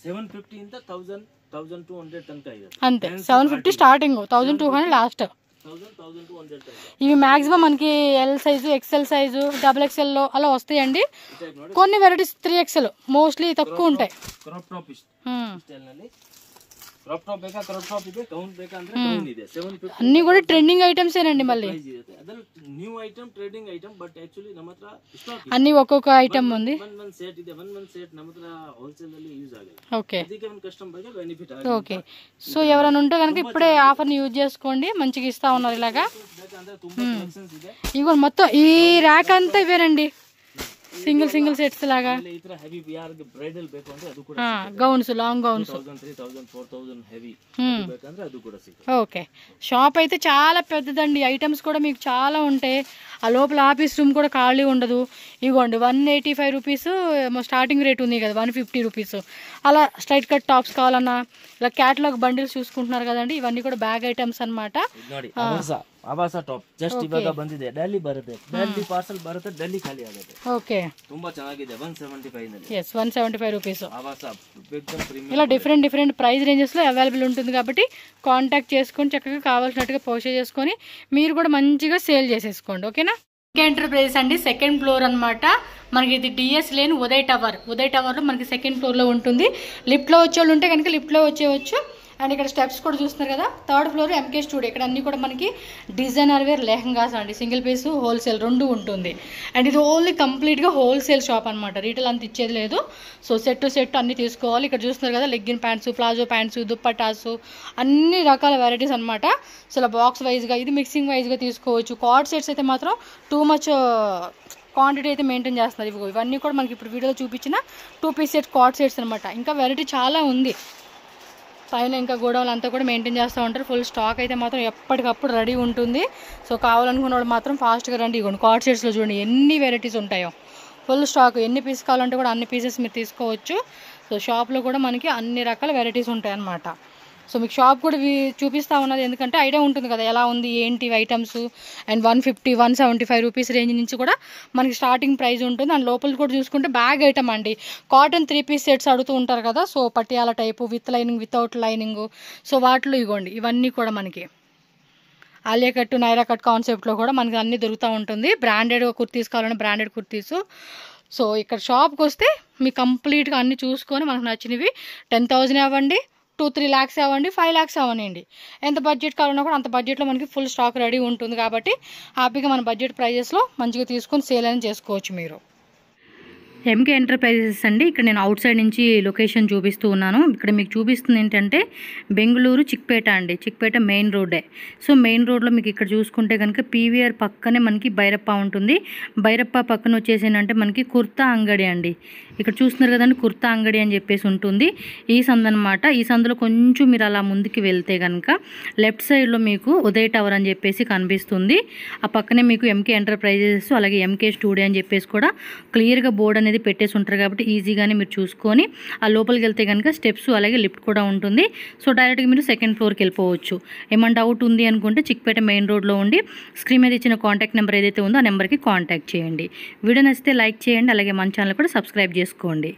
750 ಇಂದ 1200 ತನಕ ಇದೆ. అంతే 750 స్టార్టింగ్, 1200 లాస్ట్. 1200 ఇవి మాక్సిమం మనకి L size XL size XXL లో అలా వస్తాయండి. కొన్ని వెరైటీస్ 3XL మోస్ట్లీ తక్కువ ఉంటాయి. క్రాప్ టాప్ స్టైల్ ನಲ್ಲಿ క్రాప్ టాప్ ಬೇಕಾ క్రాప్ టాప్ ಇದೆ, ಗೌನ್ ಬೇಕಂದ್ರೆ ಗೌನ್ ಇದೆ. 750 అన్ని కూడా ట్రెండింగ్ ఐటమ్స్ ఏనండి. మళ్ళీ ಅದರಲ್ಲಿ new item trading item. But actually ನಮ್ಮ ಹತ್ರ ಸ್ಟಾಕ್ అన్ని ఒక్కొక్క ఐటమ్ ఉంది. one set ಇದೆ. one set ನಮ್ಮ ಹತ್ರ ಹೋಲ್ಸೇಲ್ ಅಲ್ಲಿ యూజ్ ಆಗಲ್ಲ. ఓకే ಅದಕ್ಕೆ ಒಂದು ಕಸ್ಟಮರ್ ಗೆ ಬೆನಿಫಿಟ್ ಆಗುತ್ತೆ. ఓకే సో ఎవరైనా ఉంటే కనుక ఇప్పుడే ఆఫర్ ని యూజ్ చేసుకోండి. మంచిగా ఇస్తా ఉన్నారు ఇలాగా. ಬೇಕಂದ್ರೆ ತುಂಬಾ ಕಲೆಕ್ಷನ್ಸ್ ಇದೆ. ఇగో మొత్తం ఈ ర్యాక్ అంతా ఇవేనండి, సింగిల్ సెట్స్ లాగా. ಈ ತರ ಹೆವಿ ಯಾರಿಗೆ ಬ್ರೈಡಲ್ ಬೇಕು ಅಂದ್ರೆ ಅದು ಕೂಡ గౌన్స్ లాంగ్ గౌన్స్ 2000 3000 4000 ಹೆವಿ ಬೇಕಂದ್ರೆ ಅದು కూడా ಸಿಗುತ್ತೆ. ఓకే షాప్ అయితే చాలా పెద్దదండి. ఐటమ్స్ కూడా మీకు చాలా ఉంటాయి. ఆ లోపల ఆఫీస్ రూమ్ కూడా ఖాళీ ఉండదు. ఇగోండి 185 రూపీస్ స్టార్టింగ్ రేట్ ఉంది కదా, 150 రూపీస్. అలా స్ట్రైట్ కట్ టాప్స్ కావాలన్నా ఇలా క్యాటలాగ్ బండిల్స్ చూసుకుంటున్నారు కదండి. ఇవన్నీ కూడా బ్యాగ్ ఐటమ్స్ అన్నమాట. ಆವಾಸ ಟಾಪ್ ಜಸ್ಟ್ ಇವಾಗ ಬಂದಿದೆ. ಡೆಲ್ಲಿ ಬರುತ್ತೆ, ಡೆಲ್ಲಿ ಪಾರ್ಸಲ್ ಬರುತ್ತೆ, ಡೆಲ್ಲಿ ಖಾಲಿ ಆಗುತ್ತೆ. ఓకే ತುಂಬಾ ಚೆನ್ನಾಗಿದೆ. 175 ನಲ್ಲಿ. yes 175 rupees. ಆವಾಸ ಎಕ್ದಮ್ ಪ್ರೀಮಿಯಂ. ఇలా డిఫరెంట్ ప్రైస్ రేంజెస్ లో అవైలబుల్ ఉంటుంది కాబట్టి కాంటాక్ట్ చేసుకొని చక్కగా కావాల్సినట్టుగా పర్చేస్ చేసుకొని మీరు కూడా మంచిగా సేల్ చేసేసుకోండి. ఓకేనా. ఎంటర్ప్రైజెస్ అండి, సెకండ్ ఫ్లోర్ అన్నమాట. మనకి ఇది డిఎస్ లేన్ ఉదయ్ టవర్లో మనకి సెకండ్ ఫ్లోర్లో ఉంటుంది. లిఫ్ట్లో వచ్చేవాళ్ళు ఉంటే కనుక లిఫ్ట్లో వచ్చేయచ్చు. అండ్ ఇక్కడ స్టెప్స్ కూడా చూస్తున్నారు కదా. Third floor MK studio. ఇక్కడ అన్ని కూడా మనకి డిజైనర్ వేర్ లెహంగాస్ అండి, సింగిల్ పీస్ హోల్సేల్ రెండు ఉంటుంది. అండ్ ఇది ఓన్లీ కంప్లీట్గా హోల్సేల్ షాప్ అనమాట, రీటైల్ అంత ఇచ్చేది లేదు. సో సెట్ టు సెట్ అన్ని తీసుకోవాలి. ఇక్కడ చూస్తున్నారు కదా, legging pants, palazzo pants, dupattas, అన్ని రకాల వెరైటీస్ అనమాట. సో ఇలా బాక్స్ వైజ్గా, ఇది మిక్సింగ్ వైజ్గా తీసుకోవచ్చు. కార్డ్ సెట్స్ అయితే మాత్రం టూ మచ్ క్వాంటిటీ అయితే మెయింటైన్ చేస్తున్నారు. ఇవన్నీ కూడా మనకి ఇప్పుడు వీడియోలో చూపించిన 2 పీస్ సెట్ కార్డ్ సెట్స్ అనమాట. ఇంకా వెరైటీ చాలా ఉంది. పైన ఇంకా గోడౌన్లు అంతా కూడా మెయింటైన్ చేస్తూ ఉంటారు. ఫుల్ స్టాక్ అయితే మాత్రం ఎప్పటికప్పుడు రెడీ ఉంటుంది. సో కావాలనుకున్న వాళ్ళు మాత్రం ఫాస్ట్గా రండి. ఇవ్వండి కార్డ్ సెట్స్లో చూడండి ఎన్ని వెరైటీస్ ఉంటాయో. ఫుల్ స్టాక్, ఎన్ని పీస్ కావాలంటే కూడా అన్ని పీసెస్ మీరు తీసుకోవచ్చు. సో షాప్లో కూడా మనకి అన్ని రకాల వెరైటీస్ ఉంటాయి అన్నమాట. సో మీకు షాప్ కూడా చూపిస్తూ ఉన్నది, ఎందుకంటే ఐడియా ఉంటుంది కదా ఎలా ఉంది ఏంటి ఐటమ్స్. అండ్ 150, 175 రూపీస్ రేంజ్ నుంచి కూడా మనకి స్టార్టింగ్ ప్రైస్ ఉంటుంది. అండ్ లోపల కూడా చూసుకుంటే బ్యాగ్ ఐటమ్ అండి, కాటన్ 3 పీస్ సెట్స్ అడుగుతూ ఉంటారు కదా. So Patiala type, with lining, without lining. So వాటిలో ఇవ్వండి ఇవన్నీ కూడా మనకి ఆలియా కట్, నైరా కట్ కాన్సెప్ట్లో కూడా మనకి అన్నీ దొరుకుతూ ఉంటుంది. బ్రాండెడ్ కుర్తీస్ కావాలంటే బ్రాండెడ్ కుర్తీస్. సో ఇక్కడ షాప్కి వస్తే మీకు కంప్లీట్గా అన్నీ చూసుకొని మనకు నచ్చినవి 10,000 అవ్వండి, 2-3 lakhs అవ్వండి, 5 lakhs అవ్వనండి. ఎంత బడ్జెట్ కావాలన్నా కూడా అంత బడ్జెట్లో మనకి ఫుల్ స్టాక్ రెడీ ఉంటుంది. కాబట్టి హ్యాపీగా మన బడ్జెట్ ప్రైజెస్లో మంచిగా తీసుకొని సేల్ అని చేసుకోవచ్చు మీరు. ఎంకే ఎంటర్ప్రైజెస్ అండి. ఇక్కడ నేను అవుట్ సైడ్ నుంచి లొకేషన్ చూపిస్తూ ఉన్నాను. ఇక్కడ మీకు చూపిస్తుంది ఏంటంటే బెంగళూరు చిక్పేట అండి, చిక్పేట మెయిన్ రోడ్డే. సో మెయిన్ రోడ్లో మీకు ఇక్కడ చూసుకుంటే కనుక పీవీఆర్ పక్కనే మనకి భైరప్ప ఉంటుంది. భైరప్ప పక్కన వచ్చేసి ఏంటంటే మనకి కుర్తా అంగడి అండి. ఇక్కడ చూస్తున్నారు కదండి, కుర్తా అంగడి అని చెప్పేసి ఉంటుంది. ఈ సందు అనమాట. ఈ సందులో కొంచెం మీరు అలా ముందుకు వెళ్తే కనుక లెఫ్ట్ సైడ్లో మీకు ఉదయ్ టవర్ అని చెప్పేసి కనిపిస్తుంది. ఆ పక్కనే మీకు ఎంకే ఎంటర్ప్రైజెస్ అలాగే ఎంకే స్టూడియో అని చెప్పేసి కూడా క్లియర్గా బోర్డ్ అనేది పెట్టేసి ఉంటారు. కాబట్టి ఈజీగానే మీరు చూసుకొని ఆ లోపలికి వెళ్తే కనుక స్టెప్స్ అలాగే లిఫ్ట్ కూడా ఉంటుంది. సో డైరెక్ట్గా మీరు సెకండ్ ఫ్లోర్కి వెళ్ళిపోవచ్చు. ఏమైనా డౌట్ ఉంది అనుకుంటే చిక్పేట మెయిన్ రోడ్లో ఉండి స్క్రీన్ మీద ఇచ్చిన కాంటాక్ట్ నెంబర్ ఏదైతే ఉందో ఆ నెంబర్కి కాంటాక్ట్ చేయండి. వీడియో నచ్చితే లైక్ చేయండి, అలాగే మన ఛానల్ కూడా సబ్స్క్రైబ్ చేసుకోండి.